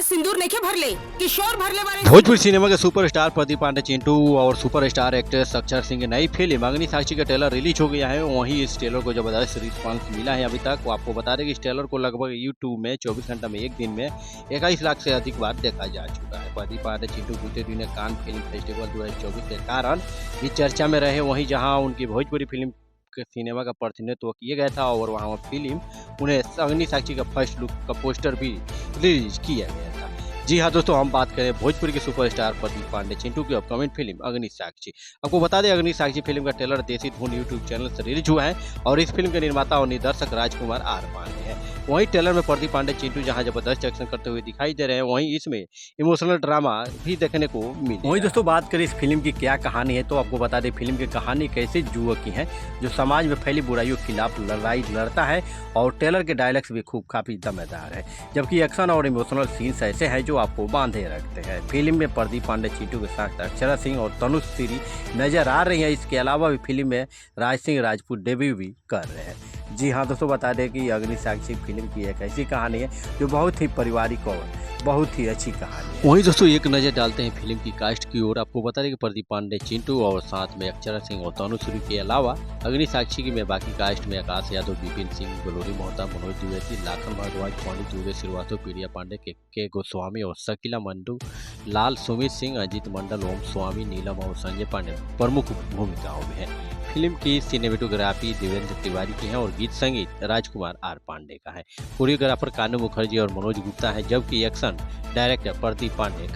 सिंदूर नहीं भरले किशोर भरले वाले। भोजपुरी सिनेमा के सुपरस्टार प्रदीप पांडे चिंटू और सुपरस्टार एक्ट्रेस अक्षर सिंह की नई फिल्म अग्नि साक्षी का ट्रेलर रिलीज हो गया है। वहीं इस ट्रेलर को जबरदस्त रिस्पांस मिला है अभी तक। वो आपको बता दें कि इस ट्रेलर को लगभग यूट्यूब में 24 घंटा में एक दिन में 21 लाख से अधिक बार देखा जा चुका है। प्रदीप पांडे चिंटू बीते दिन कान फिल्म फेस्टिवल 2024 के कारण भी चर्चा में रहे। वहीं जहाँ उनकी भोजपुरी फिल्म सिनेमा का प्रतिनिधित्व किया गया था और वहाँ फिल्म उन्हें अग्नि साक्षी का फर्स्ट लुक का पोस्टर भी रिलीज किया गया था। जी हाँ दोस्तों, हम बात करें भोजपुरी के सुपरस्टार प्रदीप पांडे चिंटू की अपकमिंग फिल्म अग्नि साक्षी। आपको बता दें अग्नि साक्षी फिल्म का ट्रेलर देसी धुन यूट्यूब चैनल से रिलीज हुआ है और इस फिल्म के निर्माता और निर्देशक राजकुमार आर पांडे हैं। वहीं ट्रेलर में प्रदीप पांडे चिंटू जहां जबरदस्त एक्शन करते हुए दिखाई दे रहे हैं, वहीं इसमें इमोशनल ड्रामा भी देखने को मिले। वहीं दोस्तों बात करें इस फिल्म की क्या कहानी है, तो आपको बता दें फिल्म की कहानी कैसे युवक की है जो समाज में फैली बुराइयों के खिलाफ लड़ाई लड़ता है और ट्रेलर के डायलॉग्स भी काफी दमदार है, जबकि एक्शन और इमोशनल सीन्स ऐसे हैं जो आपको बांधे रखते हैं। फिल्म में प्रदीप पांडे चिंटू के साथ अक्षरा सिंह और तनुश्री नजर आ रही है। इसके अलावा भी फिल्म में राज सिंह राजपूत डेब्यू भी कर रहे हैं। जी हाँ दोस्तों, बता दें कि अग्नि साक्षी फिल्म की एक ऐसी कहानी है जो बहुत ही पारिवारिक और बहुत ही अच्छी कहानी है। वहीं दोस्तों एक नज़र डालते हैं फिल्म की कास्ट की ओर। आपको बता दें कि प्रदीप पांडे चिंटू और साथ में अक्षरा सिंह और तनुश्री के अलावा अग्नि साक्षी की में बाकी कास्ट में आकाश यादव, विपिन सिंह, गलोरी मोहता, मनोज द्विवेदी, लाखन भारद्वाज, पांडे दुबे, श्रीवास्तव, प्रिया पांडे, के गोस्वामी और शकीला मंडू, लाल, सुमित सिंह, अजीत मंडल, ओम स्वामी, नीलम और संजय पांडे प्रमुख भूमिकाओं में है। फिल्म की सिनेमेटोग्राफी देवेंद्र तिवारी की है और गीत संगीत राजकुमार आर पांडे का है। कोरियोग्राफर कानू मुखर्जी और मनोज गुप्ता है, जबकि एक्शन डायरेक्टर प्रदीप पांडे